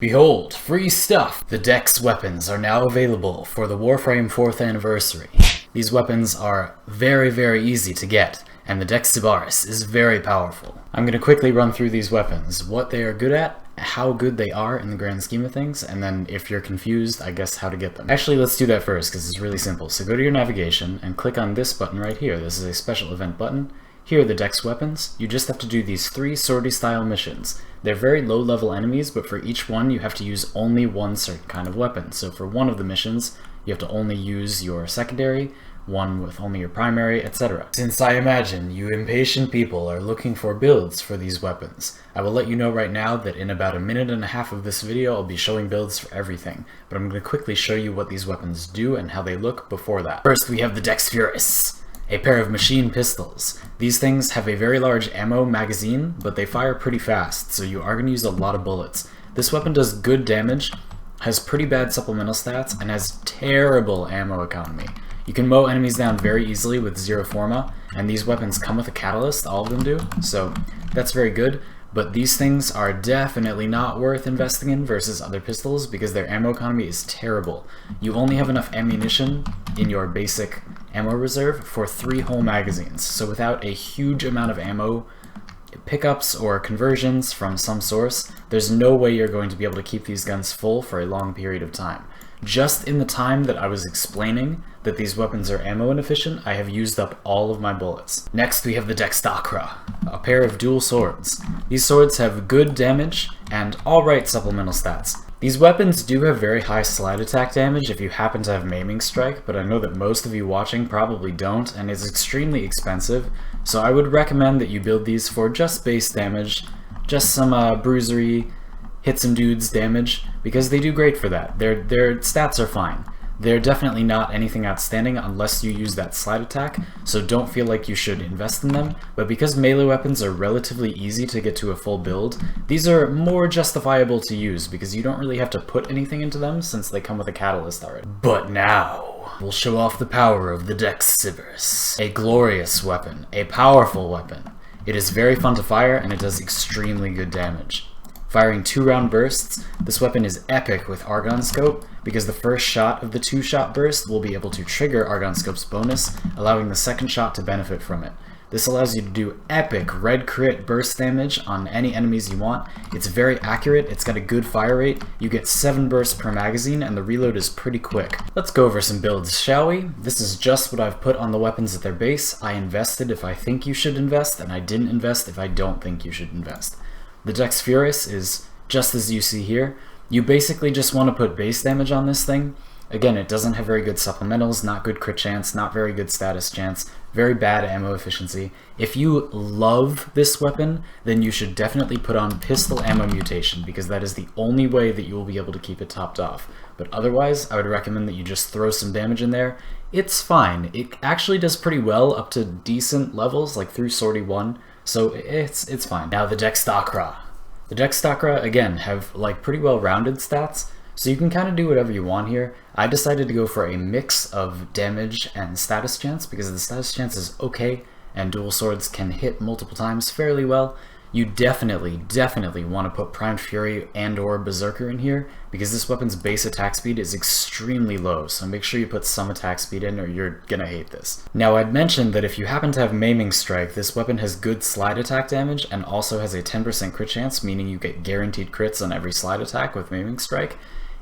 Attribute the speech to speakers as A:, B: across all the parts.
A: Behold, free stuff! The Dex weapons are now available for the Warframe 4th anniversary. These weapons are very easy to get, and the Dex Sybaris is very powerful. I'm going to quickly run through these weapons, what they are good at, how good they are in the grand scheme of things, and then if you're confused, I guess how to get them. Actually, let's do that first, because it's really simple. So go to your navigation and click on this button right here. This is a special event button. Here are the Dex weapons. You just have to do these 3 sortie style missions. They're very low level enemies, but for each one you have to use only one certain kind of weapon. So for one of the missions, you have to only use your secondary, one with only your primary, etc. Since I imagine you impatient people are looking for builds for these weapons, I will let you know right now that in about a minute and a half of this video I'll be showing builds for everything, but I'm going to quickly show you what these weapons do and how they look before that. First we have the Dex Furis, a pair of machine pistols. These things have a very large ammo magazine, but they fire pretty fast, so you are going to use a lot of bullets. This weapon does good damage, has pretty bad supplemental stats, and has terrible ammo economy. You can mow enemies down very easily with zero forma, and these weapons come with a catalyst, all of them do, so that's very good. But these things are definitely not worth investing in versus other pistols because their ammo economy is terrible. You only have enough ammunition in your basic ammo reserve for 3 whole magazines, so without a huge amount of ammo pickups or conversions from some source, there's no way you're going to be able to keep these guns full for a long period of time. Just in the time that I was explaining that these weapons are ammo inefficient, I have used up all of my bullets. Next we have the Dex Dakra, a pair of dual swords. These swords have good damage and alright supplemental stats. These weapons do have very high slide attack damage if you happen to have Maiming Strike, but I know that most of you watching probably don't, and it's extremely expensive, so I would recommend that you build these for just base damage, just some bruisery, hit some dudes damage, because they do great for that. Their stats are fine. They're definitely not anything outstanding unless you use that slide attack, so don't feel like you should invest in them, but because melee weapons are relatively easy to get to a full build, these are more justifiable to use because you don't really have to put anything into them since they come with a catalyst already. But now, we'll show off the power of the Dex Sybaris. A glorious weapon, a powerful weapon. It is very fun to fire and it does extremely good damage. Firing 2-round bursts, this weapon is epic with Argon Scope because the first shot of the 2-shot burst will be able to trigger Argon Scope's bonus, allowing the second shot to benefit from it. This allows you to do epic red crit burst damage on any enemies you want. It's very accurate, it's got a good fire rate, you get 7 bursts per magazine, and the reload is pretty quick. Let's go over some builds, shall we? This is just what I've put on the weapons at their base. I invested if I think you should invest, and I didn't invest if I don't think you should invest. The Dex Furis is just as you see here. You basically just want to put base damage on this thing. Again, it doesn't have very good supplementals, not good crit chance, not very good status chance, very bad ammo efficiency. If you love this weapon, then you should definitely put on pistol ammo mutation because that is the only way that you will be able to keep it topped off. But otherwise, I would recommend that you just throw some damage in there. It's fine. It actually does pretty well up to decent levels, like through sortie 1. So it's fine. Now the Dex Dakra. The Dex Dakra, again, have like pretty well-rounded stats, so you can kind of do whatever you want here. I decided to go for a mix of damage and status chance because the status chance is okay, and dual swords can hit multiple times fairly well. You definitely want to put Primed Fury and or Berserker in here because this weapon's base attack speed is extremely low, so make sure you put some attack speed in or you're gonna hate this. Now I'd mentioned that if you happen to have Maiming Strike, this weapon has good slide attack damage and also has a 10% crit chance, meaning you get guaranteed crits on every slide attack with Maiming Strike,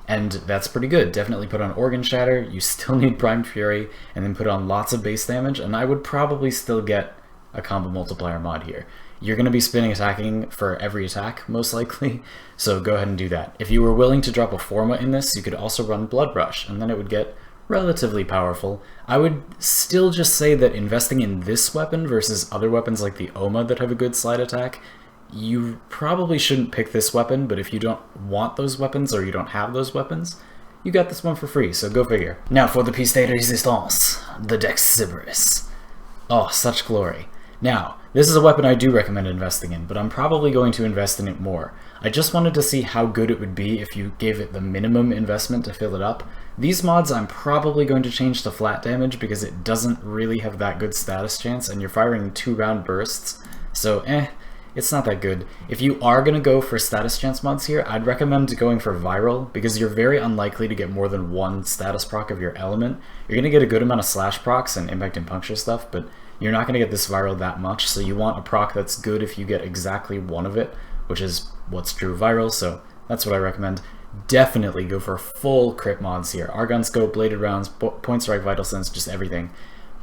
A: and that's pretty good. Definitely put on Organ Shatter, you still need Primed Fury, and then put on lots of base damage, and I would probably still get a combo multiplier mod here. You're going to be spinning attacking for every attack, most likely, so go ahead and do that. If you were willing to drop a Forma in this, you could also run Blood Rush, and then it would get relatively powerful. I would still just say that investing in this weapon versus other weapons like the Oma that have a good slide attack, you probably shouldn't pick this weapon, but if you don't want those weapons or you don't have those weapons, you got this one for free, so go figure. Now for the piece de resistance, the Dex Sybaris. Oh, such glory. Now, this is a weapon I do recommend investing in, but I'm probably going to invest in it more. I just wanted to see how good it would be if you gave it the minimum investment to fill it up. These mods I'm probably going to change to flat damage because it doesn't really have that good status chance and you're firing 2-round bursts, so it's not that good. If you are going to go for status chance mods here, I'd recommend going for viral, because you're very unlikely to get more than one status proc of your element. You're going to get a good amount of slash procs and impact and puncture stuff, but you're not going to get this viral that much, so you want a proc that's good if you get exactly one of it, which is what's true viral, so that's what I recommend. Definitely go for full crit mods here. Argon Scope, Bladed Rounds, Point Strike, Vital Sense, just everything.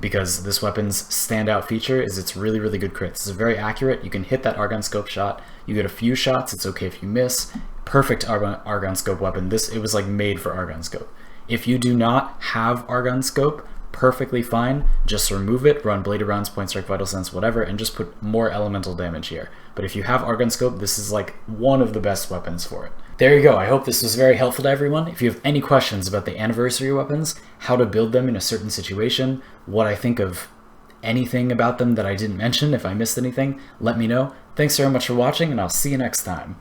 A: Because this weapon's standout feature is it's really, really good crits. It's very accurate. You can hit that Argon Scope shot. You get a few shots. It's okay if you miss. Perfect Argon Scope weapon. It was like made for Argon Scope. If you do not have Argon Scope, perfectly fine. Just remove it, run Bladed Rounds, Point Strike, Vital Sense, whatever, and just put more elemental damage here. But if you have Argon Scope, this is like one of the best weapons for it. There you go. I hope this was very helpful to everyone. If you have any questions about the anniversary weapons, how to build them in a certain situation, what I think of anything about them that I didn't mention, if I missed anything, let me know. Thanks very much for watching, and I'll see you next time.